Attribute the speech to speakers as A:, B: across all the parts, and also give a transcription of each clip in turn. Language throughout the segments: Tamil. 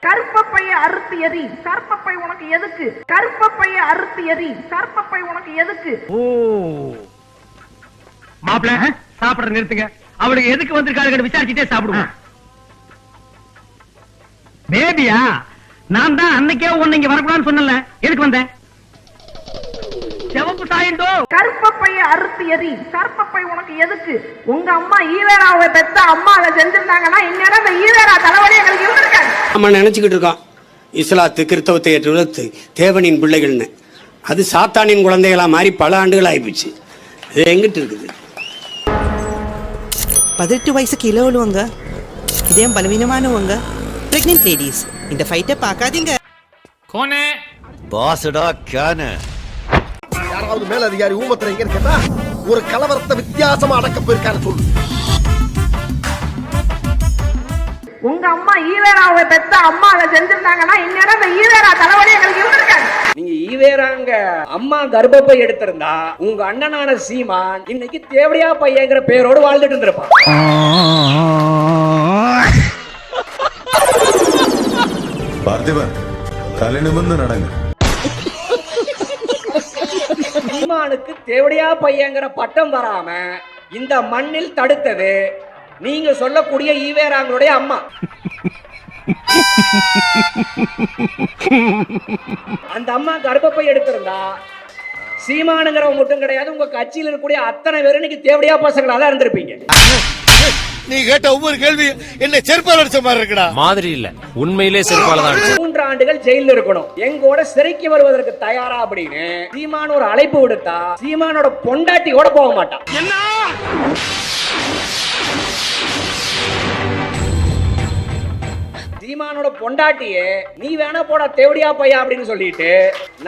A: கருப்பப்பைய அறுத்து எறி, கருப்பப்பை உனக்கு எதுக்கு? கருப்பப்பைய அறுத்து எறி, கருப்பப்பை உனக்கு எதுக்கு?
B: ஓ மாப்பிள சாப்பிட நிறுத்துங்க. அவளுக்கு எதுக்கு வந்திருக்காரு விசாரிச்சுட்டே சாப்பிடுவோம். பேபியா? நான் தான் அன்னைக்கே உன்னை இங்க வரக்கூடாதுன்னு சொன்னல. எதுக்கு வந்த? செவப்பு சாயண்டோ.
A: கருப்பப்பைய அறுத்து எறி, கருப்பப்பை உனக்கு எதுக்கு? உங்க அம்மா ஈவேராவை பெத்த அம்மா அதை செஞ்சிருந்தாங்கன்னா இந்நேரம் இந்த ஈவேரா தலைவலி எங்களுக்கு இருந்திருக்காங்க.
C: நம்ம நினைச்சுக்கிட்டு இருக்கோம் இஸ்லாத்து கிறிஸ்தவத்தை ஏற்று தேவனின் பிள்ளைகள்னு. அது சாத்தானின் குழந்தைகளா மாறி பல ஆண்டுகள் ஆயிப்போச்சு. இது எங்கிட்டு இருக்குது?
D: 18 வயசுக்கு இள உள்ளவங்க, இதயம் பலவீனமானவங்க, பிரெக்னென்ட் லேடிஸ் இந்த ஃபைட்டை பார்க்காதீங்க.
E: கோனே
F: பாஸ்டா கேன
G: யாராவது மேல அதிகாரி ஊமத்துல எங்க இருக்கா? ஒரு கலவரத்தை வித்தியாசமா அடக்க போயிருக்காரு சொல்லு.
A: உங்க அம்மா ஈவேராவை பெத்த அம்மா அதை செஞ்சிருந்தாங்கன்னா இந்நேரம் இந்த ஈவேரா தலைவலி எங்களுக்கு இருந்திருக்காங்க.
H: நீங்க ஈவேராங்க அம்மா கர்ப்பப்பை எடுத்திருந்தா உங்க அண்ணனான சீமான் இன்னைக்கு தேவடியா பையங்கிற பேரோடு வாழ்ந்துட்டு இருந்திருப்பான்.
I: பார்த்திபன் தலை நிமிர்ந்து நடங்க.
H: சீமானுக்கு தேவடியா பையங்கிற பட்டம் வராம இந்த மண்ணில் தடுத்தது நீங்க சொல்லக்கூடிய ஈவேராங்களுடைய அம்மா. அந்த அம்மா கர்ப்பப்பை எடுத்திருந்தா சீமானுங்கிறவங்க மட்டும் கிடையாது, உங்க கட்சியில் இருக்கக்கூடிய அத்தனை பேரும் இன்னைக்கு தேவடியா பசங்களா தான் இருந்திருப்பீங்க.
G: நீ கேட்ட ஒவ்வொரு கேள்வி என்ன செருப்பால் அடிச்ச மாதிரி இருக்குடா.
E: மாதிரி இல்ல, உண்மையிலே செருப்பால தான்.
H: 3 ஆண்டுகள் ஜெயில இருக்கணும், எங்கூட சிறைக்கு வருவதற்கு தயாரா அப்படின்னு சீமான் ஒரு அழைப்பு விடுத்தா சீமானோட பொண்டாட்டி கூட போக மாட்டான். என்ன சீமானோட பொண்டாட்டியே நீ வேணா போடா தேவடியா பையா அப்படின்னு சொல்லிட்டு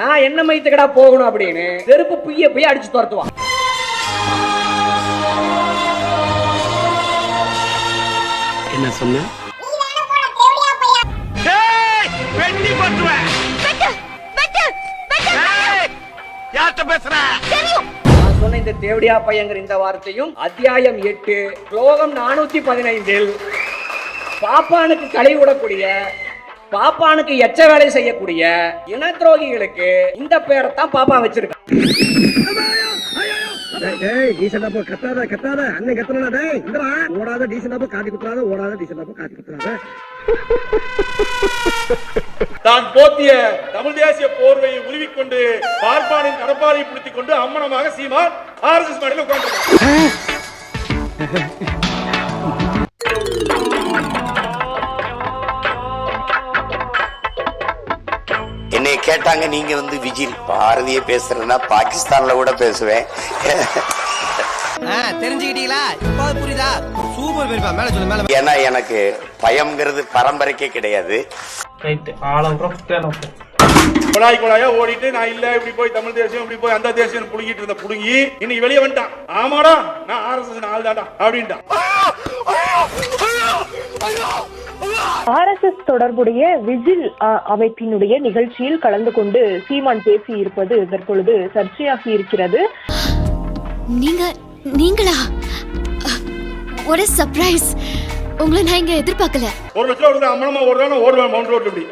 H: நான் என்ன மைத்துக்கடா போகணும் அப்படின்னு செருப்பு புய்ய போய் அடிச்சு துரத்துவான்.
C: என்ன சொன்ன?
H: நான் சொன்ன இந்த தேவடியா பையங்கிற இந்த வார்த்தையும் அத்தியாயம் 8 ஸ்லோகம் 415 பாப்பானுக்கு களை விடக்கூடிய, பாப்பானுக்கு எச்ச வேலை செய்யக்கூடிய இன துரோகிகளுக்கு இந்த பேரை தான் பாப்பா வச்சிருக்கான்.
J: தான் போத்திய தமிழ் தேசிய போர்வையை உருவிக்கொண்டு பார்ப்பானின் கடப்பாரை பிடித்துக் கொண்டு அம்மனமாக சீமான் RSS மேடையில் உட்கார்ந்து
C: என்னை கேட்டாங்க, நீங்க விஜில் பாரதிய பேசுறேன்னா பாகிஸ்தான்ல கூட பேசுவேன்.
D: தெரிஞ்சுக்கிட்டீங்களா? இப்போ புரியுதா? சூப்பர் பெரியப்பா, மேல சொல்லு மேல.
C: ஏன்னா எனக்கு பயம்ங்கிறது பரம்பரைக்கே கிடையாது.
J: குழாய் குழாயா ஓடிட்டு நான் இல்ல இப்படி போய் தமிழ் தேசியம் இப்படி போய் அந்த தேசியம் புடுங்கிட்டு இருந்த புடுங்கி இன்னைக்கு வெளியே வந்துட்டான். ஆமாடா நான் RSS ஆள் தான்டா அப்படின்ட்டான்.
A: RSS தொடர்புடைய விஜில் அமைப்பினுடைய நிகழ்ச்சியில் கலந்து கொண்டு சீமான் பேசி இருப்பது தற்பொழுது சர்ச்சையாகி இருக்கிறது.
K: நீங்களா? ஒரு சர்ப்ரைஸ். உங்களை நான் இங்க எதிர்பார்க்கல.
J: 1 லட்சம் ஒரு அம்மனமா ஓடுறான், ஓடுவேன் மவுண்ட் ரோட்ல இப்படி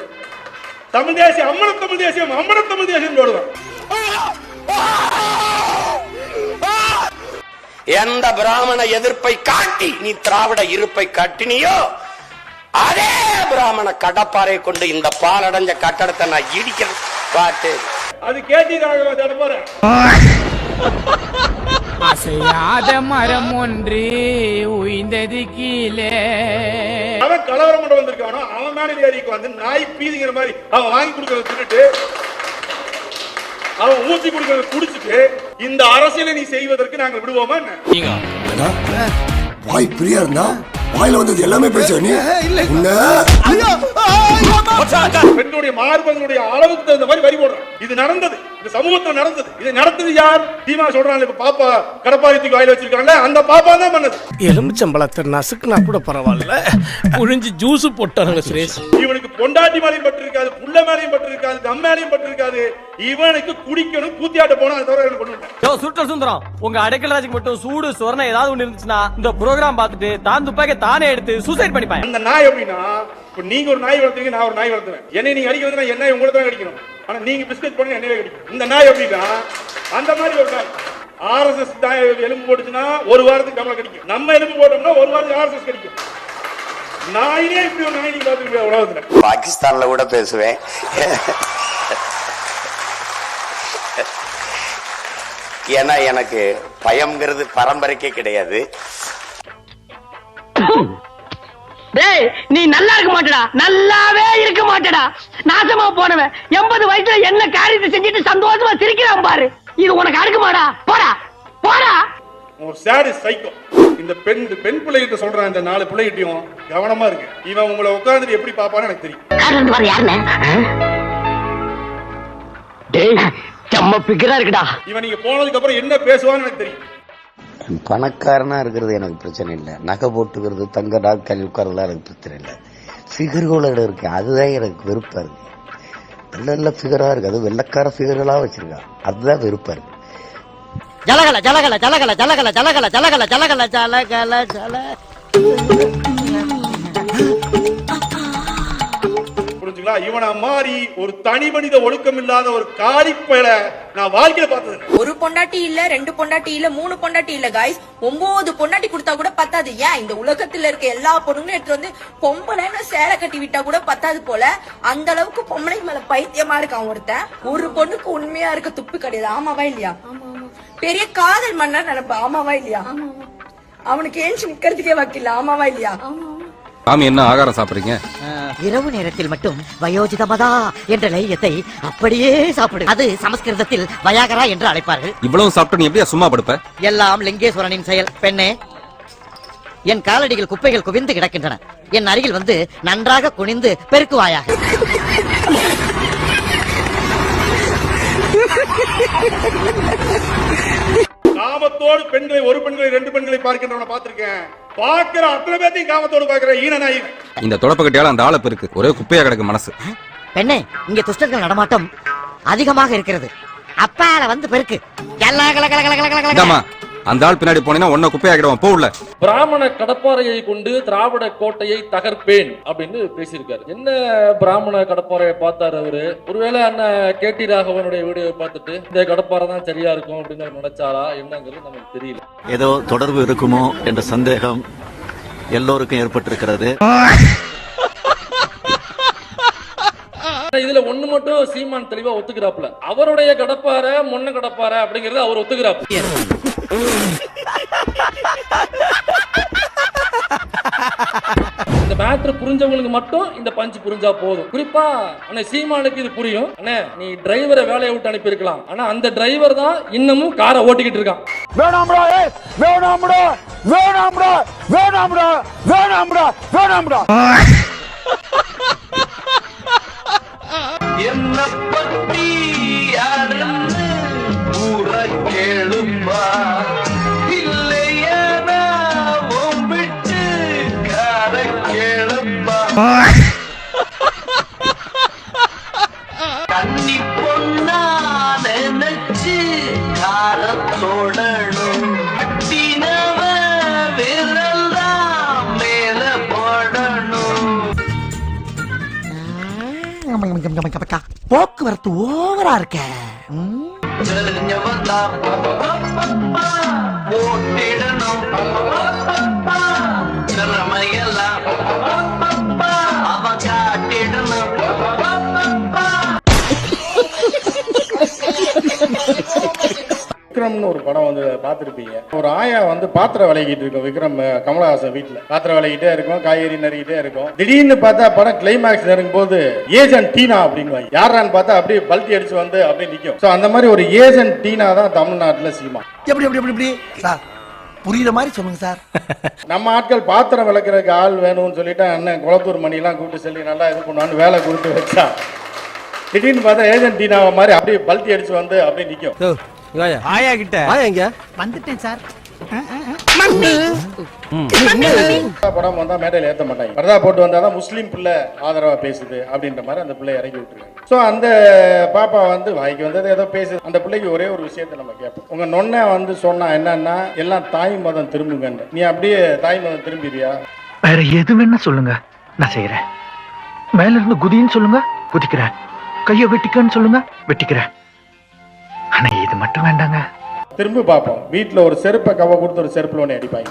J: தமிழ் தேசியம் அம்மனம் தமிழ் தேசியம் அம்மனம் தமிழ் தேசியம் ஓடுவேன்.
C: எந்த பிராமண எதிர்ப்பை காட்டி நீ திராவிட இருப்பை காட்டினியோ அதே பிராமண கடப்பாறை கொண்டு இந்த பாலடைஞ்ச கட்டடத்தை நான் இடிக்கிறேன் பாட்டு.
J: அது கேட்டி தேட போறேன்.
E: அசையாத மரம் ஒன்று உயிர்ந்தது கீழே.
J: அவன் கலவரம் பண்ண வந்திருக்கானோ அவன் மேலே ஏறிக்கு வந்து நாய் பீதிங்கிற மாதிரி அவன் வாங்கி கொடுக்கறத தின்னுட்டு அவன் ஊத்தி கொடுக்கறத குடிச்சிட்டு இந்த அரசியலை நீ செய்வதற்கு நாங்கள் விடுவோமா என்ன?
G: வாய் பிரியா இருந்தா வாயில வந்தது எல்லாமே பேசுற நீ.
J: பெண்களுடைய மார்பங்களுடைய அளவுக்கு தகுந்த மாதிரி வரி போடுறான். இது நடந்தது, இந்த சமூகத்தில் நடந்தது. இதை நடந்தது யார்? தீமா சொல்றாங்க. இப்ப பாப்பா கடப்பாயத்துக்கு வாயில வச்சிருக்காங்க, அந்த பாப்பா தான் பண்ணது.
B: எலுமிச்சம்பழத்தை நசுக்குனா கூட பரவாயில்ல, புழிஞ்சு ஜூஸ் போட்டாங்க சுரேஷ்.
J: இவனுக்கு பொண்டாட்டி மேலையும் பட்டு இருக்காது, புள்ள மேலையும் பட்டு இருக்காது, தம் மேலையும் பட்டு இருக்காது. இவனுக்கு குடிக்கணும், கூத்தியாட்ட போனா அதை தவிர கொண்டு
B: சுற்ற சுந்தரம், உங்க அடைக்கல் ராஜுக்கு மட்டும் சூடு சொரணை ஏதாவது ஒண்ணு இருந்துச்சுன்னா இந்த ப்ரோக்ராம் பார்த்துட்டு தான் துப்பாக்கி தானே எடுத்து சூசைட் பண்ணிப்பாங்க.
J: அந்த நாய் எப்படின்னா, இப்ப நீங்க ஒரு நாய் வளர்த்தீங்க, நான் ஒரு நாய் நாய் வளர்த்துறேன். என்னை நீங்க அடிக்க வந்து என்ன உங்களை தான் அடிக்கணும். ஆனா நீங்க பிஸ்கட் பண்ணி என்னையே அடிக்கணும். இந்த நாய் எப்படின்னா அந்த மாதிரி ஒரு நாய். ஆர்எஸ்எஸ் நாய் எலும்பு போட்டுச்சுன்னா ஒரு வாரத்துக்கு கமலை கடிக்கும். நம்ம எலும்பு போட்டோம்னா ஒரு வாரத்துக்கு ஆர்எஸ்எஸ் கடிக்கும். நாயிலே இப்படி ஒரு நாய் நீங்க பாத்துருக்கீங்க உலகத்துல.
C: பாகிஸ்தான்ல கூட பேசுவேன். ஏன்னா எனக்கு பயம்ங்கிறது பரம்பரைக்கே கிடையாது.
H: டேய் நீ நல்லா இருக்க மாட்டடா, நல்லாவே இருக்க மாட்டடா. நாசமா போனவன் 80 வயசுல என்ன காரியத்தை செஞ்சுட்டு சந்தோஷமா சிரிக்கிறான் பாரு. இது உனக்கு அடுக்குமாடா? போடா போடா.
J: ஒரு சாடிஸ்ட் சைக்கோ. இந்த பெண் பிள்ளைகிட்ட சொல்றேன், இந்த 4 பிள்ளைகிட்டையும் கவனமா இருக்கு. இவன் உங்களை உட்கார்ந்துட்டு எப்படி பாப்பான்னு எனக்கு தெரியும்.
H: வர யாருன்னு டேய் செம்ம பிக்கரா இருக்குடா.
J: இவன் நீங்க போனதுக்கு அப்புறம் என்ன பேசுவான்னு எனக்கு தெரியும்.
C: பணக்காரனா இருக்கிறது எனக்கு பிரச்சனை இல்லை. நகை போட்டுக்கிறது, தங்க நாட்கள் உட்கார்றதுலாம் எனக்கு பிரச்சனை இல்லை. ஃபிகர்களோட இருக்கு, அதுதான் எனக்கு வெறுப்பா இருக்கு. நல்ல நல்ல ஃபிகரா இருக்கு, அது வெள்ளக்கார ஃபிகர்களா வச்சிருக்கான், அதுதான் வெறுப்பா இருக்கு.
H: ஜலகல ஜலகல ஜலகல ஜலகல ஜலகல ஜலகல ஜலகல ஜலகல ஜல.
J: புரிஞ்சுங்களா? இவனை மாதிரி ஒரு தனி மனித ஒழுக்கம் இல்லாத ஒரு காலிப்பையில நான் வாழ்க்கையில பார்த்தது.
A: ஒரு பொண்டாட்டி இல்ல, 2 பொண்டாட்டி இல்ல, 3 பொண்டாட்டி இல்ல காய்ஸ், 9 பொண்டாட்டி கொடுத்தா கூட பத்தாது. ஏன் இந்த உலகத்துல இருக்க எல்லா பொண்ணுங்களும் எடுத்து வந்து பொம்பளைன்னு சேலை கட்டி விட்டா கூட பத்தாது போல. அந்த அளவுக்கு பொம்பளை மேல பைத்தியமா இருக்கான் ஒருத்தன். ஒரு பொண்ணுக்கு உண்மையா இருக்க துப்பு கிடையாது. ஆமாவா இல்லையா? பெரிய காதல் மன்னர் நினைப்பா. ஆமாவா இல்லையா? அவனுக்கு ஏஞ்சி நிக்கிறதுக்கே வக்கில்ல. ஆமாவா இல்லையா?
E: சாமி என்ன ஆகாரம் சாப்பிடுறீங்க?
H: இரவு நேரத்தில் மட்டும் வயோஜிதமதா என்ற லையத்தை அப்படியே சாப்பிடு. அது சமஸ்கிருதத்தில் வயாகரா என்று அழைப்பார்கள்.
E: இவ்வளவு சாப்பிட்டு நீ எப்படியா சும்மா படுப்ப?
H: எல்லாம் லிங்கேஸ்வரனின் செயல். பெண்ணே, என் காலடியில் குப்பைகள் குவிந்து கிடக்கின்றன. என் அருகில் வந்து நன்றாக குனிந்து பெருக்குவாயாக.
J: காமத்தோடு பெண்களை, ஒரு பெண்களை 2 பெண்களை பார்க்கின்றவனை பார்த்திருக்கேன். பார்க்கிற அத்தனை பேர்த்தையும் காமத்தோடு பார்க்கிற ஈனநாய்.
E: இந்த தொடப்பக்கட்டியால அந்த ஆளை பெருக்கு, ஒரே குப்பையா கிடக்கு மனசு.
H: பெண்ணே, இங்க துஷ்டர்கள் நடமாட்டம் அதிகமாக இருக்கிறது. அப்பால வந்து பெருக்கு.
E: அந்த ஆள் பின்னாடி போனீங்கன்னா ஒன்ன குப்பையாக்கிடுவான். போ உள்ள.
L: பிராமண கடப்பாறையை கொண்டு திராவிட கோட்டையை தகர்ப்பேன் அப்படின்னு பேசியிருக்காரு. என்ன பிராமண கடப்பாறையை பார்த்தாரு அவரு? ஒருவேளை அண்ணன் கேடி ராகவனுடைய வீடியோவை பார்த்துட்டு இந்த கடப்பாறை தான் சரியா இருக்கும் அப்படின்னு அவர் நினைச்சாரா என்னங்கிறது நமக்கு தெரியல.
F: ஏதோ தொடர்பு இருக்குமோ என்ற சந்தேகம் எல்லோருக்கும் ஏற்பட்டிருக்கிறது.
L: இதுல ஒண்ணு மட்டும் சீமான் தெளிவா ஒத்துக்கிறாப்ல. அவருடைய கடப்பாறை மொன்ன கடப்பாறை அப்படிங்கறது அவர் ஒத்துக்கிறாப்ல. இந்த மேட்ரு புரிஞ்சவங்களுக்கு மட்டும் இந்த பஞ்ச் புரிஞ்சா போதும். குறிப்பா அண்ணே சீமானுக்கு இது புரியும். அண்ணே நீ டிரைவரை வேலையை விட்டு அனுப்பி இருக்கலாம், ஆனா அந்த டிரைவர் தான் இன்னமும் காரை ஓட்டிக்கிட்டு இருக்கான்.
J: வேணாம்டா, வேணாம்டா, வேணாம்டா, வேணாம்டா, வேணாம்டா, வேணாம்டா.
C: என்ன பத்தி யாருன்னு ஊர கேளுமா, இல்லையா ஓம்பிட்டு கார கேளுமா. கன்னி பொண்ணா நினைச்சு காரத்தோடணும், கட்டினவ விரல்லாம் மேல போடணும்.
H: போக்குவரத்து ஓவரா இருக்க.
C: போட்டிடணும் திறமையெல்லாம் அவன் காட்டிடணும்.
J: விக்ரம்னு ஒரு படம் வந்து பார்த்துருப்பீங்க. ஒரு ஆயா வந்து பாத்திரம் விளையிட்டு இருக்கும். விக்ரம் கமலஹாசன் வீட்டுல பாத்திரம் விளையிட்டே இருக்கும், காய்கறி நறுக்கிட்டே இருக்கும். திடீர்னு பார்த்தா படம் கிளைமேக்ஸ் நெருங்கும் போது ஏஜென்ட் டீனா அப்படின்னு யாரான்னு பார்த்தா அப்படியே பல்ட்டி அடிச்சு வந்து அப்படியே நிக்கும். சோ அந்த மாதிரி ஒரு ஏஜென்ட் டீனா தான் தமிழ்நாட்டுல சீமா.
G: எப்படி எப்படி எப்படி சார் புரியுற மாதிரி சொல்லுங்க சார்.
J: நம்ம ஆட்கள் பாத்திரம் விளக்குறதுக்கு ஆள் வேணும்னு சொல்லிட்டு அண்ணன் குளத்தூர் மணி எல்லாம் கூப்பிட்டு சொல்லி நல்லா இது பண்ணுவான்னு வேலை கொடுத்து வச்சா, திடீர்னு பார்த்தா ஏஜென்ட் டீனாவை மாதிரி அப்படியே பல்ட்டி அடிச்சு வந்து அப்படியே நிக்கும்.
B: ஆயா கிட்ட ஆயா
H: வந்துட்டேன் சார்.
J: படம் வந்தா மேடையில ஏத்த மாட்டாங்க. பரதா போட்டு வந்தாதான் முஸ்லீம் பிள்ளை ஆதரவா பேசுது அப்படின்ற மாதிரி அந்த பிள்ளை இறக்கி விட்டுருக்காங்க. சோ அந்த பாப்பா வந்து வாய்க்கு வந்தது ஏதோ பேசுது. அந்த பிள்ளைக்கு ஒரே ஒரு விஷயத்தை நம்ம கேட்போம். உங்க நொன்ன வந்து சொன்னா என்னன்னா எல்லாம் தாய் மதம் திரும்புங்க. நீ அப்படியே தாய் மதம் திரும்பிடுறியா?
M: வேற எது வேணா சொல்லுங்க, நான் செய்யறேன்.
H: மேல இருந்து குதின்னு சொல்லுங்க, குதிக்கிறேன். கைய வெட்டிக்கன்னு சொல்லுங்க, வெட்டிக்கிறேன். ஆனா இது மட்டும் வேண்டாங்க.
J: திரும்பி பார்ப்போம். வீட்டுல ஒரு செருப்பை கவ கொடுத்து ஒரு செருப்புல ஒண்ணு அடிப்பாங்க.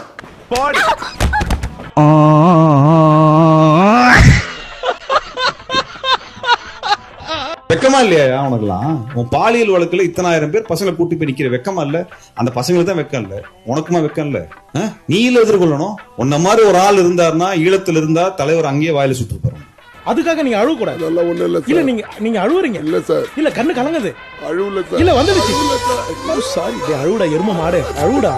I: வெக்கமா இல்லையா உனக்குலாம்? உன் பாலியல் வழக்குல இத்தனாயிரம் பேர் பசங்களை கூட்டி போய் நிக்கிற வெக்கமா இல்ல? அந்த பசங்களுக்கு தான் வெக்கம் இல்ல, உனக்குமா வெக்கம் இல்ல? நீ இல்ல எதிர்கொள்ளணும். உன்ன மாதிரி ஒரு ஆள் இருந்தாருன்னா ஈழத்துல இருந்தா தலைவர் அங்கேயே வாயில சுட்டு போறோம்.
B: அதுக்காக நீங்க அழுவ கூடாது. இல்ல நீங்க அழுவுறீங்க. இல்ல சார், இல்ல கண்ணு கலங்குது. அழுவல சார். இல்ல வந்துடுச்சு. சாரி, அழுவுடா எரும மாடு, அழுவுடா.